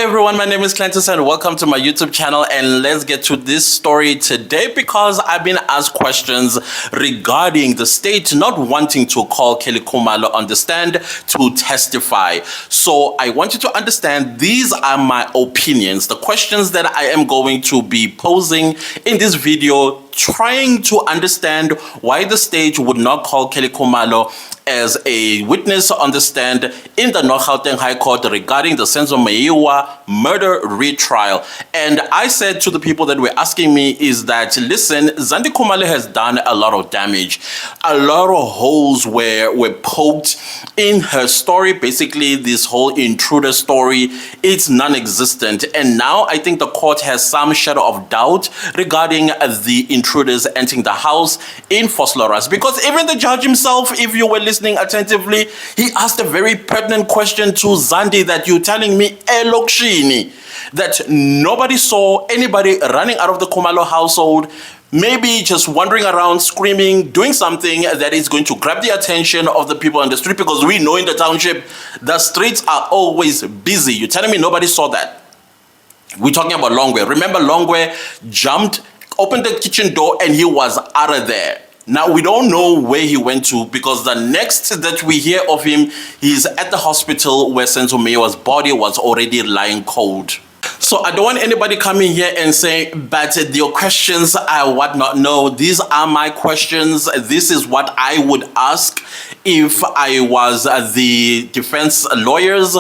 everyone, my name is Clentus and welcome to my YouTube channel, and let's get to this story today because I've been asked questions regarding the state not wanting to call Kelly Khumalo on the stand to testify. So I want you to understand these are my opinions, the questions that I am going to be posing in this video, trying to understand why the state would not call Kelly Khumalo as a witness on the stand in the North Gauteng High Court regarding the Senzo Meyiwa murder retrial. And I said to the people that were asking me is that, listen, Zandi Khumalo has done a lot of damage. A lot of holes were poked in her story. Basically, this whole intruder story, it's non-existent. And now I think the court has some shadow of doubt regarding the intruders entering the house in Vosloorus. Because even the judge himself, if you were listening attentively, he asked a very pertinent question to Zandi that you're telling me, Elokshini, that nobody saw anybody running out of the Khumalo household, maybe just wandering around, screaming, doing something that is going to grab the attention of the people on the street, because we know in the township, the streets are always busy. You're telling me nobody saw that? We're talking about Longwe. Remember, Longwe jumped, opened the kitchen door, and he was out of there. Now, we don't know where he went to, because the next that we hear of him, he's at the hospital where Senzo Meyiwa's body was already lying cold. So I don't want anybody coming here and saying, but your questions I would not know. These are my questions. This is what I would ask if I was the defense lawyers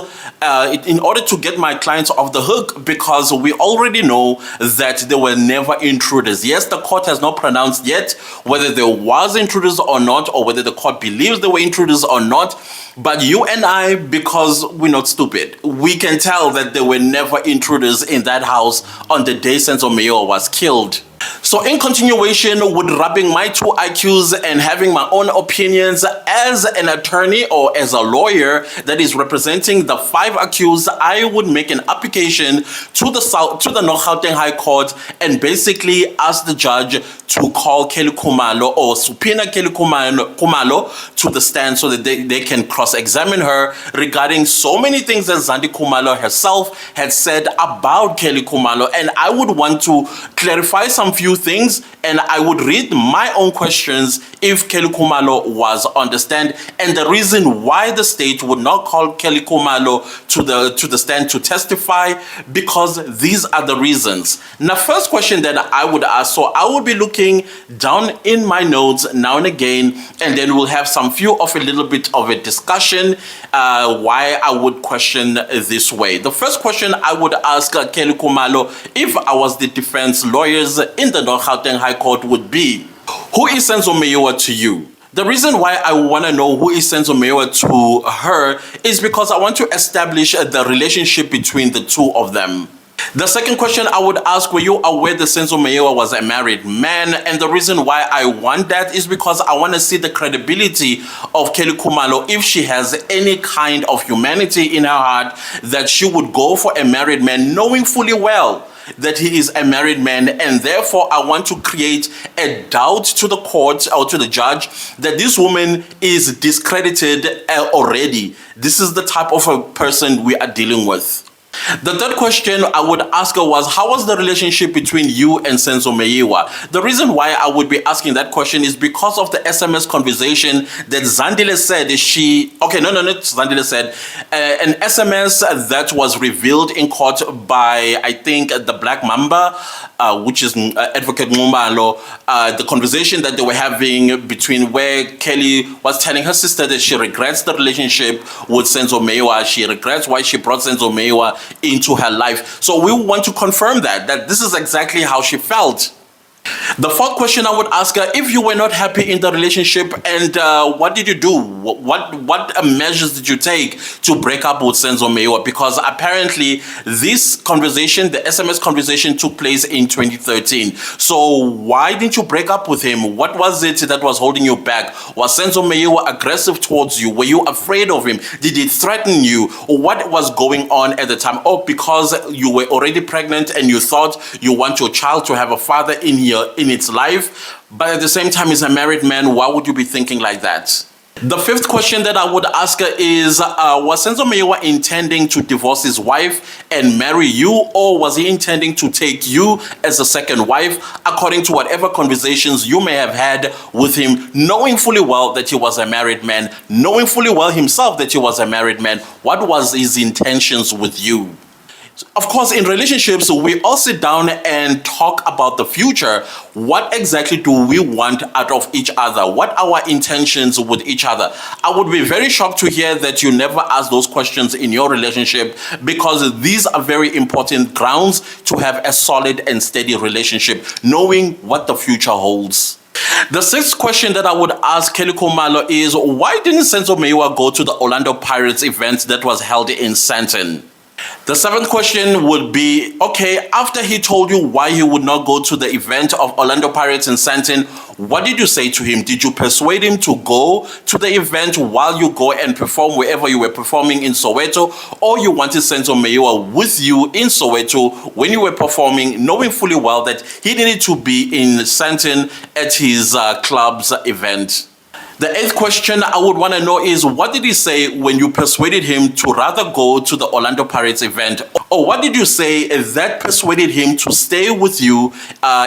in order to get my clients off the hook, because we already know that there were never intruders. Yes, the court has not pronounced yet whether there was intruders or not, or whether the court believes there were intruders or not. But you and I, because we're not stupid, we can tell that there were never intruders in that house on the day Senzo Meyiwa was killed. So in continuation with rubbing my two IQs and having my own opinions as an attorney or as a lawyer that is representing the 5 accused, I would make an application to the North Gauteng High Court and basically ask the judge to call Kelly Khumalo or subpoena Kelly Khumalo to the stand so that they can cross-examine her regarding so many things that Zandi Khumalo herself had said about Kelly Khumalo. And I would want to clarify some few things, and I would read my own questions if Kelly Khumalo was on the stand, and the reason why the state would not call Kelly Khumalo to the stand to testify, because these are the reasons. Now, first question that I would ask, so I would be looking down in my notes now and again, and then we'll have some few of a little bit of a discussion why I would question this way. The first question I would ask Kelly Khumalo, if I was the defense lawyers in the North Gauteng High Court, would be, who is Senzo Meyiwa to you? The reason why I want to know who is Senzo Meyiwa to her is because I want to establish the relationship between the two of them. The second question I would ask, were you aware that Senzo Meyiwa was a married man? And the reason why I want that is because I want to see the credibility of Kelly Khumalo, if she has any kind of humanity in her heart, that she would go for a married man knowing fully well that he is a married man. And therefore I want to create a doubt to the court or to the judge that this woman is discredited already. This is the type of a person we are dealing with. The third question I would ask her was, how was the relationship between you and Senzo Meyiwa? The reason why I would be asking that question is because of the SMS conversation that Zandile said Zandile said, an SMS that was revealed in court by, I think, the Black Mamba, which is Advocate Khumalo, the conversation that they were having between where Kelly was telling her sister that she regrets the relationship with Senzo Meyiwa. She regrets why she brought Senzo Meyiwa into her life. So we want to confirm that this is exactly how she felt. The fourth question I would ask her, if you were not happy in the relationship, and what did you do? What measures did you take to break up with Senzo Meyiwa? Because apparently this conversation, the SMS conversation, took place in 2013. So why didn't you break up with him? What was it that was holding you back? Was Senzo Meyiwa aggressive towards you? Were you afraid of him? Did he threaten you? What was going on at the time? Oh, because you were already pregnant and you thought you want your child to have a father in its life, but at the same time he's a married man. Why would you be thinking like that? The fifth question that I would ask her is, was Senzo Meyiwa intending to divorce his wife and marry you, or was he intending to take you as a second wife, according to whatever conversations you may have had with him, knowing fully well that he was a married man, knowing fully well himself that he was a married man? What was his intentions with you? Of course, in relationships, we all sit down and talk about the future. What exactly do we want out of each other? What are our intentions with each other? I would be very shocked to hear that you never ask those questions in your relationship, because these are very important grounds to have a solid and steady relationship, knowing what the future holds. The sixth question that I would ask Kelly Khumalo is, why didn't Senzo Meyiwa go to the Orlando Pirates event that was held in Sandton? The seventh question would be, okay, after he told you why he would not go to the event of Orlando Pirates in Sandton, what did you say to him? Did you persuade him to go to the event while you go and perform wherever you were performing in Soweto, or you wanted Senzo Meyiwa with you in Soweto when you were performing, knowing fully well that he needed to be in Sandton at his club's event? The eighth question I would want to know is, what did he say when you persuaded him to rather go to the Orlando Pirates event? Or what did you say that persuaded him to stay with you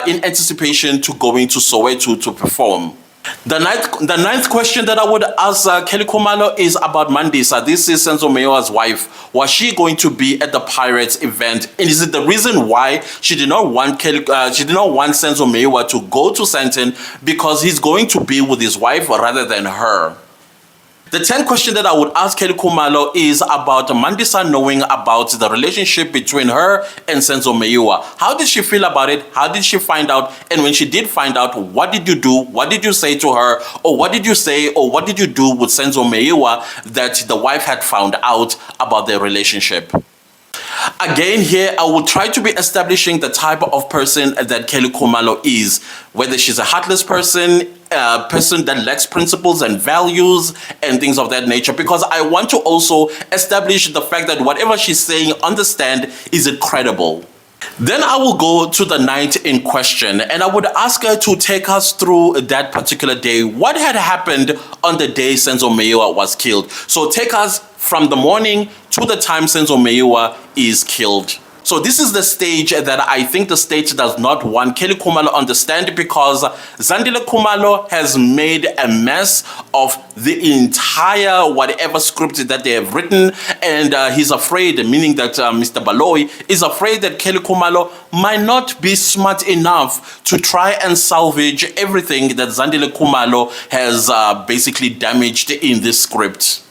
in anticipation to going to Soweto to perform? The ninth question that I would ask Kelly Khumalo is about Mandisa. This is Senzo Meyiwa's wife. Was she going to be at the Pirates event? And is it the reason why she did not want Senzo Meyiwa to go to Sandton, because he's going to be with his wife rather than her? The 10th question that I would ask Kelly Khumalo is about Mandisa knowing about the relationship between her and Senzo Meyiwa. How did she feel about it? How did she find out? And when she did find out, what did you do? What did you say to her? Or what did you say, or what did you do with Senzo Meyiwa that the wife had found out about their relationship? Again, here I will try to be establishing the type of person that Kelly Khumalo is, whether she's a heartless person, a person that lacks principles and values and things of that nature, because I want to also establish the fact that whatever she's saying, understand, is it credible? Then I will go to the night in question, and I would ask her to take us through that particular day. What had happened on the day Senzo Meyiwa was killed? So take us from the morning to the time Senzo Meyiwa is killed. So this is the stage that I think the state does not want Kelly Khumalo understand, because Zandile Khumalo has made a mess of the entire whatever script that they have written, and he's afraid, meaning that Mr. Baloyi is afraid that Kelly Khumalo might not be smart enough to try and salvage everything that Zandile Khumalo has basically damaged in this script.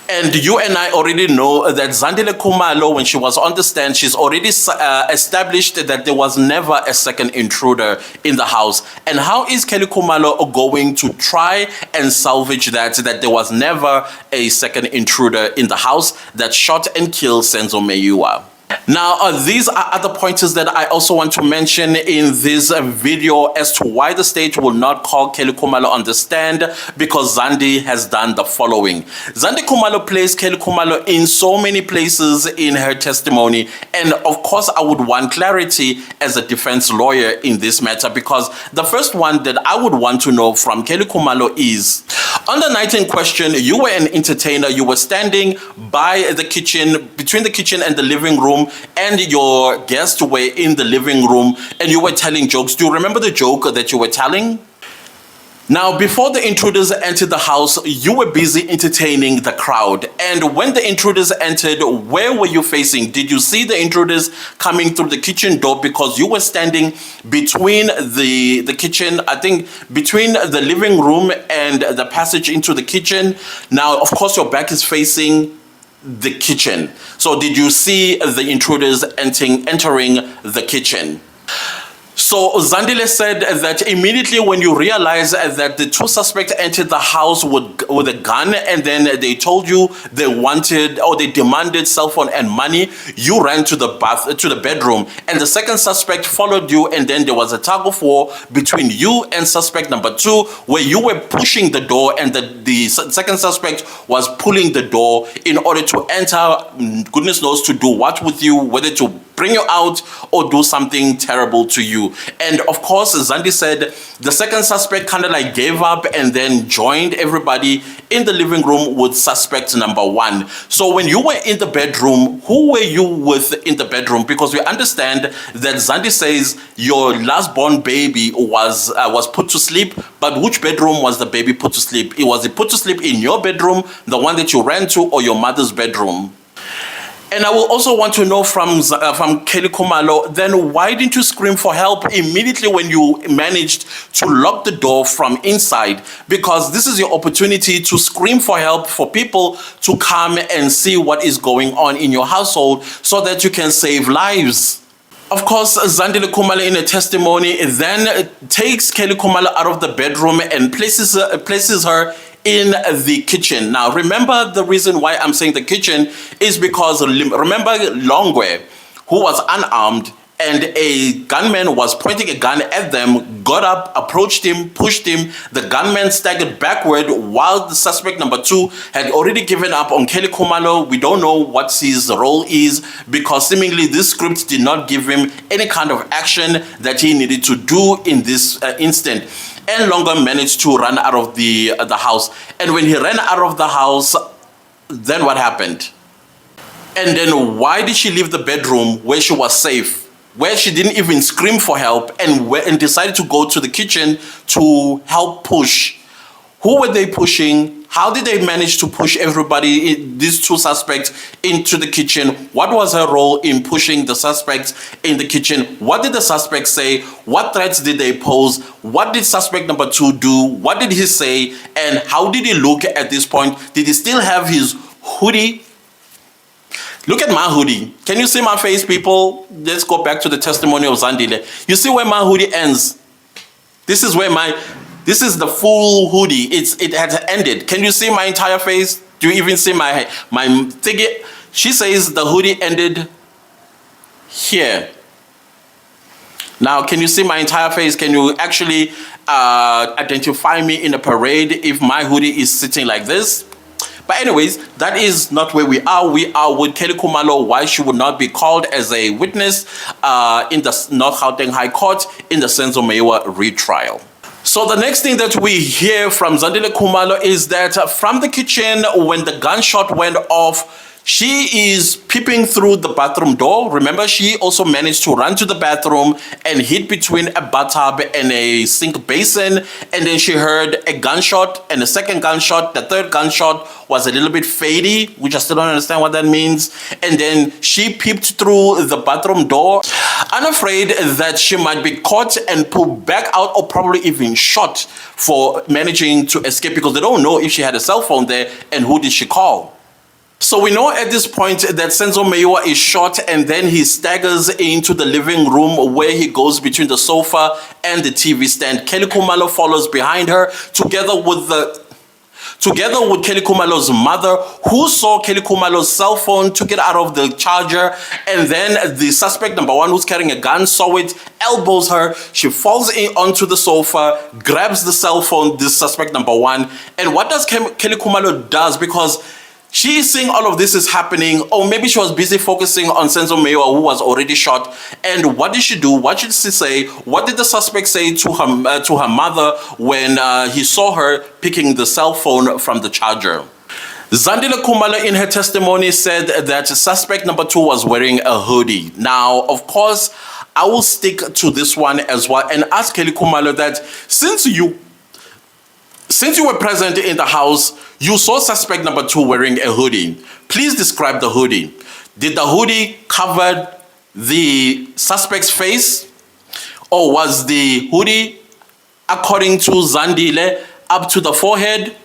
And you and I already know that Zandile Khumalo, when she was on the stand, she's already established that there was never a second intruder in the house. And how is Kelly Khumalo going to try and salvage that there was never a second intruder in the house that shot and killed Senzo Meyiwa? Now, these are other pointers that I also want to mention in this video as to why the state will not call Kelly Khumalo on the stand, because Zandi has done the following. Zandi Khumalo placed Kelly Khumalo in so many places in her testimony, and of course I would want clarity as a defense lawyer in this matter, because the first one that I would want to know from Kelly Khumalo is, on the night in question, you were an entertainer. You were standing by the kitchen, between the kitchen and the living room, and your guests were in the living room, and you were telling jokes. Do you remember the joke that you were telling? Now, before the intruders entered the house, you were busy entertaining the crowd. And when the intruders entered, where were you facing? Did you see the intruders coming through the kitchen door? Because you were standing between the kitchen, I think between the living room and the passage into the kitchen. Now, of course, your back is facing the kitchen. So did you see the intruders entering the kitchen? So Zandile said that immediately when you realized that the two suspects entered the house with a gun, and then they told you they wanted, or they demanded cell phone and money, you ran to the bedroom, and the second suspect followed you, and then there was a tug of war between you and suspect number 2, where you were pushing the door and the second suspect was pulling the door in order to enter, goodness knows to do what with you, whether to bring you out or do something terrible to you. And of course, Zandi said the second suspect kind of like gave up and then joined everybody in the living room with suspect number one. So when you were in the bedroom, who were you with in the bedroom? Because we understand that Zandi says your last born baby was put to sleep, but which bedroom was the baby put to sleep? Was it put to sleep in your bedroom, the one that you ran to, or your mother's bedroom? And I will also want to know from Kelly Khumalo, then why didn't you scream for help immediately when you managed to lock the door from inside? Because this is your opportunity to scream for help, for people to come and see what is going on in your household so that you can save lives. Of course, Zandile Khumalo in a testimony then takes Kelly Khumalo out of the bedroom and places her in the kitchen. Now, remember the reason why I'm saying the kitchen is because remember Longwe, who was unarmed, and a gunman was pointing a gun at them, got up, approached him, pushed him. The gunman staggered backward while the suspect number two had already given up on Kelly Khumalo. We don't know what his role is because seemingly this script did not give him any kind of action that he needed to do in this instant. And Longa managed to run out of the house. And when he ran out of the house, then what happened? And then why did she leave the bedroom where she was safe, where she didn't even scream for help, and decided to go to the kitchen to help push? Who were they pushing? How did they manage to push everybody, these two suspects, into the kitchen? What was her role in pushing the suspects in the kitchen? What did the suspects say? What threats did they pose? What did suspect number two do? What did he say? And how did he look at this point? Did he still have his hoodie? Look at my hoodie. Can you see my face, people? Let's go back to the testimony of Zandile. You see where my hoodie ends? This is the full hoodie. It has ended. Can you see my entire face? Do you even see my thingy? She says the hoodie ended here. Now, can you see my entire face? Can you actually identify me in a parade if my hoodie is sitting like this? But anyways, that is not where we are. We are with Kelly Khumalo, why she would not be called as a witness in the North Gauteng High Court in the Senzo Meyiwa retrial. So the next thing that we hear from Zandile Khumalo is that from the kitchen, when the gunshot went off, she is peeping through the bathroom door. Remember, she also managed to run to the bathroom and hid between a bathtub and a sink basin. And then she heard a gunshot and a second gunshot. The third gunshot was a little bit fadey, which I still don't understand what that means. And then she peeped through the bathroom door, unafraid that she might be caught and pulled back out or probably even shot for managing to escape, because they don't know if she had a cell phone there and who did she call. So we know at this point that Senzo Meyiwa is shot, and then he staggers into the living room where he goes between the sofa and the TV stand. Kelly Khumalo follows behind her together with Kelly Khumalo's mother, who saw Kelly Khumalo's cell phone, took it out of the charger, and then the suspect number one, who's carrying a gun, saw it, elbows her. She falls onto the sofa, grabs the cell phone, this suspect number one. And what does Kelly Khumalo does, because she is seeing all of this is happening, or maybe she was busy focusing on Senzo Meyiwa, who was already shot. And what did she do? What did she say? What did the suspect say to her mother when he saw her picking the cell phone from the charger? Zandile Khumalo in her testimony said that suspect number two was wearing a hoodie. Now, of course, I will stick to this one as well and ask Kelly Khumalo that since you were present in the house, you saw suspect number two wearing a hoodie. Please describe the hoodie. Did the hoodie cover the suspect's face? Or was the hoodie, according to Zandile, up to the forehead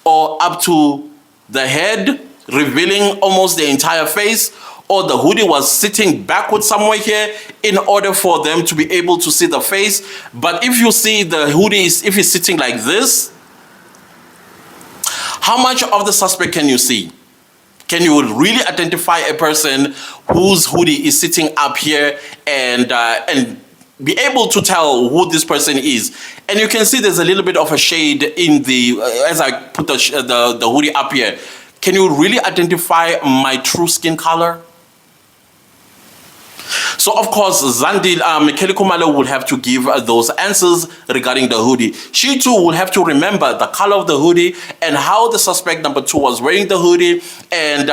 or up to the head, revealing almost the entire face? Or the hoodie was sitting backward somewhere here in order for them to be able to see the face? But if you see the hoodie, if it's sitting like this, how much of the suspect can you see? Can you really identify a person whose hoodie is sitting up here and be able to tell who this person is? And you can see there's a little bit of a shade in the, as I put the hoodie up here. Can you really identify my true skin color? So of course, Kelly Khumalo will have to give those answers regarding the hoodie. She too will have to remember the color of the hoodie and how the suspect number 2 was wearing the hoodie, and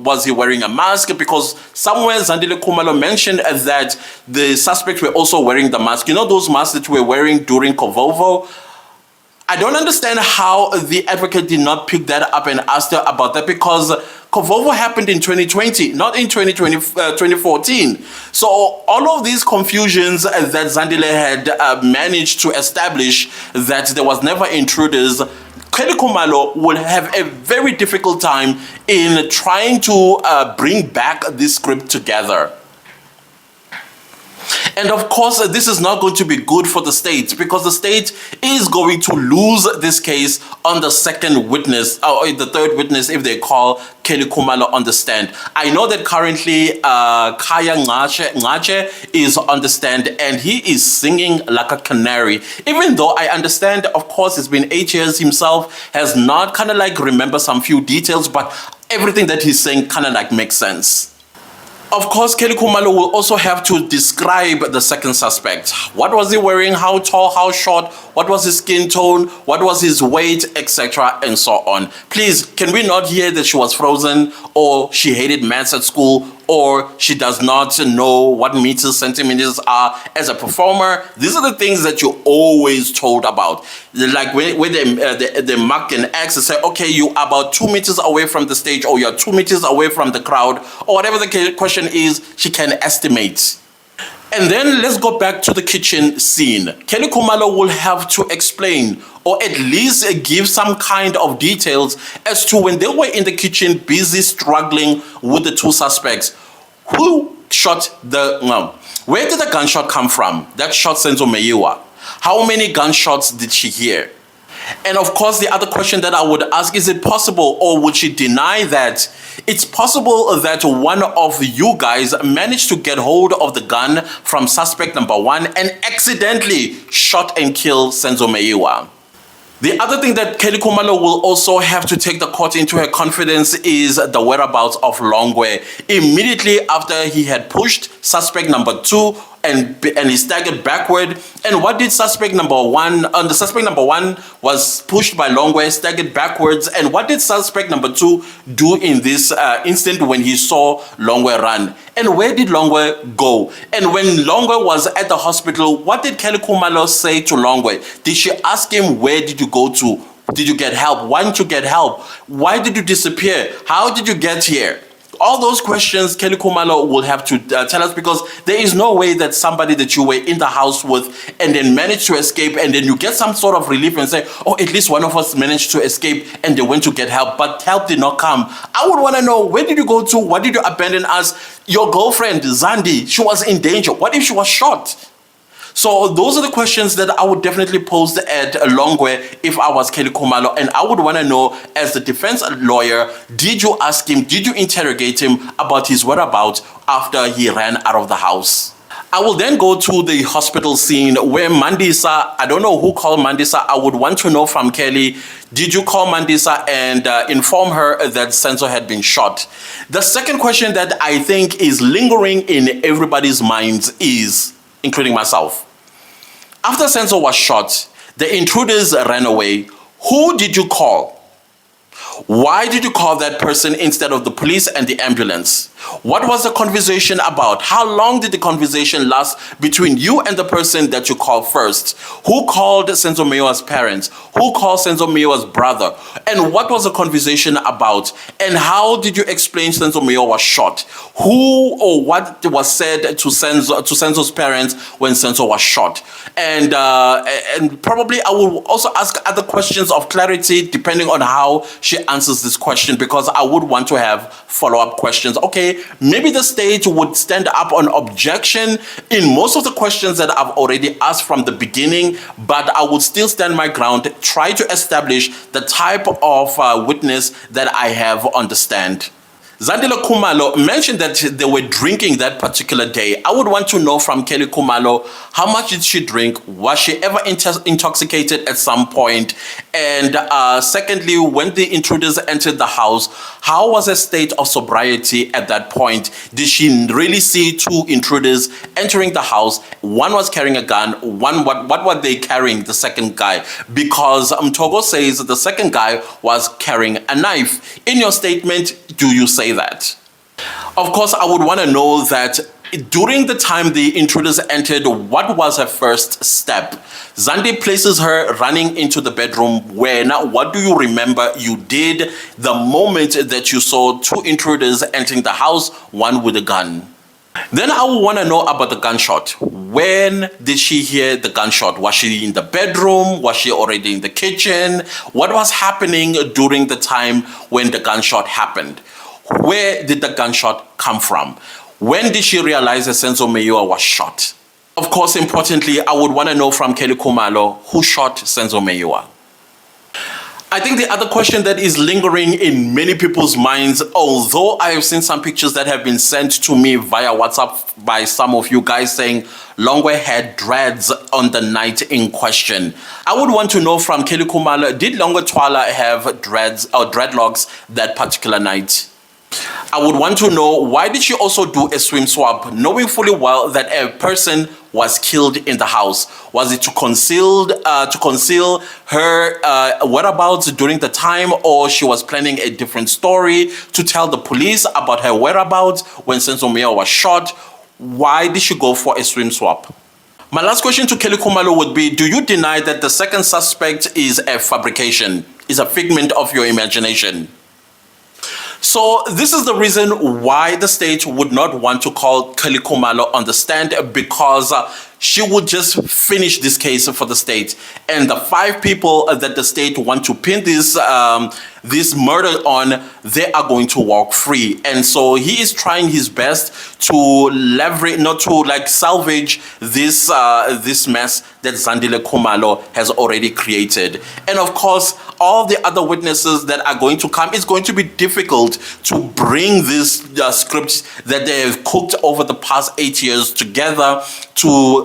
was he wearing a mask? Because somewhere Zandile Khumalo mentioned that the suspects were also wearing the mask. You know those masks that we were wearing during Kovovo? I don't understand how the advocate did not pick that up and ask her about that, because Kovovo happened in 2020, not in 2014. So all of these confusions that Zandile had managed to establish that there was never intruders, Kelly Khumalo will have a very difficult time in trying to bring back this script together. And of course, this is not going to be good for the state, because the state is going to lose this case on the second witness, or the third witness, if they call Kelly Khumalo on the stand. I know that currently Kaya Ngache is on the stand, and he is singing like a canary. Even though I understand, of course, it's been 8 years himself, has not kind of like remember some few details, but everything that he's saying kind of like makes sense. Of course, Kelly Khumalo will also have to describe the second suspect. What was he wearing? How tall? How short? What was his skin tone? What was his weight? Etc. and so on. Please, can we not hear that she was frozen, or she hated maths at school, or she does not know what meters, centimeters are as a performer? These are the things that you're always told about. Like when they mark an X and say, okay, you are about 2 meters away from the stage, or you're 2 meters away from the crowd, or whatever the question is, she can estimate. And then let's go back to the kitchen scene. Kelly Khumalo will have to explain, or at least give some kind of details as to when they were in the kitchen busy struggling with the two suspects. Who shot where did the gunshot come from? That shot Senzo Meyiwa. How many gunshots did she hear? And of course, the other question that I would ask, is it possible, or would she deny that it's possible that one of you guys managed to get hold of the gun from suspect number 1 and accidentally shot and killed Senzo Meyiwa? The other thing that Kelly Khumalo will also have to take the court into her confidence is the whereabouts of Longwe. Immediately after he had pushed suspect number 2 and he staggered backward. And what did suspect number 1, the suspect number 1 was pushed by Longwe, staggered backwards. And what did suspect number 2 do in this instant when he saw Longwe run? And where did Longwe go? And when Longwe was at the hospital, what did Kelly Khumalo say to Longwe? Did she ask him, where did you go to? Did you get help? Why didn't you get help? Why did you disappear? How did you get here? All those questions Kelly Khumalo will have to tell us, because there is no way that somebody that you were in the house with and then managed to escape, and then you get some sort of relief and say, oh, at least one of us managed to escape and they went to get help, but help did not come. I would want to know, where did you go to? Why did you abandon us? Your girlfriend, Zandi, she was in danger. What if she was shot? So those are the questions that I would definitely pose at Longwe if I was Kelly Khumalo, and I would want to know, as the defense lawyer, did you ask him, did you interrogate him about his whereabouts after he ran out of the house? I will then go to the hospital scene where Mandisa, I don't know who called Mandisa. I would want to know from Kelly, did you call Mandisa and inform her that Senzo had been shot? The second question that I think is lingering in everybody's minds is, including myself, after Senzo was shot, the intruders ran away. Who did you call? Why did you call that person instead of the police and the ambulance? What was the conversation about? How long did the conversation last between you and the person that you called first? Who called Senzo Meyiwa's parents? Who called Senzo Meyiwa's brother? And what was the conversation about? And how did you explain Senzo Meyiwa was shot? Who or what was said to Senzo's parents when Senzo was shot? And probably I will also ask other questions of clarity depending on how she answers this question, because I would want to have follow-up questions. Okay, maybe the state would stand up on objection in most of the questions that I've already asked from the beginning, but I would still stand my ground, try to establish the type of witness that I have on the stand. Zandile Khumalo mentioned that they were drinking that particular day. I would want to know from Kelly Khumalo, how much did she drink? Was she ever intoxicated at some point? And secondly, when the intruders entered the house, how was her state of sobriety at that point? Did she really see two intruders entering the house? One was carrying a gun. What were they carrying, the second guy? Because Mtogo says the second guy was carrying a knife. In your statement, do you say that? Of course, I would want to know that during the time the intruders entered, what was her first step? Zandi places her running into the bedroom. When, what do you remember you did the moment that you saw two intruders entering the house, one with a gun? Then I would want to know about the gunshot. When did she hear the gunshot? Was she in the bedroom? Was she already in the kitchen? What was happening during the time when the gunshot happened? Where did the gunshot come from? When did she realize that Senzo Meyiwa was shot? Of course, importantly, I would want to know from Kelly Khumalo, who shot Senzo Meyiwa? I think the other question that is lingering in many people's minds, although I have seen some pictures that have been sent to me via WhatsApp by some of you guys saying Longwe had dreads on the night in question. I would want to know from Kelly Khumalo, did Longwe Twala have dreads or dreadlocks that particular night? I would want to know, why did she also do a swim swap, knowing fully well that a person was killed in the house? Was it to conceal her whereabouts during the time, or she was planning a different story to tell the police about her whereabouts when Senzo Meyiwa was shot? Why did she go for a swim swap? My last question to Kelly Khumalo would be, do you deny that the second suspect is a fabrication, is a figment of your imagination? So this is the reason why the state would not want to call Kelly Khumalo on the stand, because she would just finish this case for the state. And the 5 people that the state want to pin this murder on, they are going to walk free. And so he is trying his best to leverage, not to like salvage this mess that Zandile Khumalo has already created. And of course, all the other witnesses that are going to come, it's going to be difficult to bring this script that they have cooked over the past 8 years together to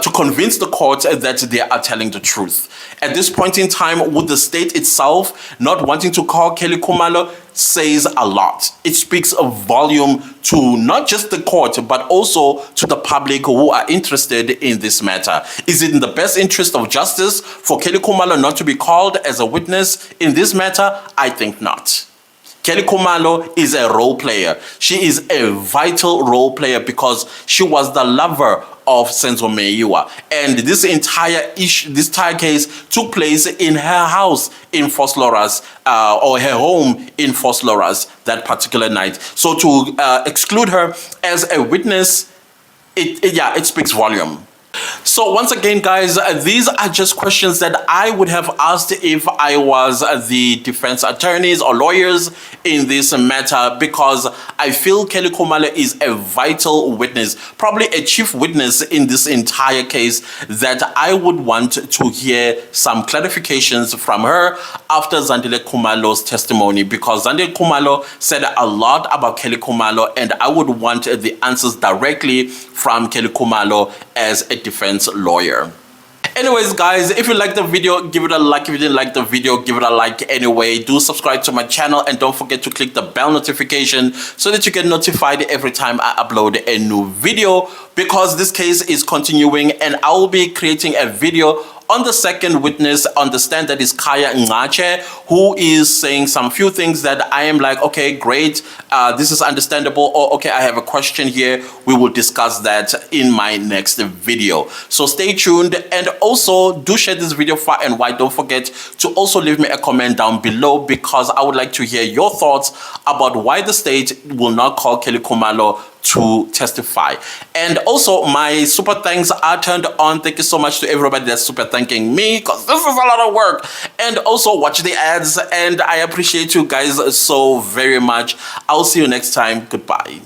to convince the court that they are telling the truth. At this point in time, with the state itself not wanting to call Kelly Khumalo, says a lot. It speaks a volume to not just the court, but also to the public who are interested in this matter. Is it in the best interest of justice for Kelly Khumalo not to be called as a witness in this matter? I think not. Kelly Khumalo is a role player. She is a vital role player because she was the lover of Senzo Meyiwa. And this entire case took place in her house in Vosloorus, or her home in Vosloorus that particular night. So to exclude her as a witness, it speaks volume. So once again, guys, these are just questions that I would have asked if I was the defense attorneys or lawyers in this matter, because I feel Kelly Khumalo is a vital witness, probably a chief witness in this entire case, that I would want to hear some clarifications from her after Zandile Khumalo's testimony, because Zandile Khumalo said a lot about Kelly Khumalo, and I would want the answers directly from Kelly Khumalo as a defense lawyer. Anyways, guys, if you liked the video, give it a like. If you didn't like the video, give it a like anyway. Do subscribe to my channel and don't forget to click the bell notification so that you get notified every time I upload a new video, because this case is continuing and I will be creating a video on the second witness on the stand, that is Kaya Ngache, who is saying some few things that I am like, okay, great, this is understandable, or okay, I have a question here. We will discuss that in my next video. So stay tuned, and also do share this video far and wide. Don't forget to also leave me a comment down below, because I would like to hear your thoughts about why the state will not call Kelly Khumalo to testify. And also, my super thanks are turned on. Thank you so much to everybody that's super thanking me, because this is a lot of work. And also watch the ads, and I appreciate you guys so very much. I'll see you next time. Goodbye.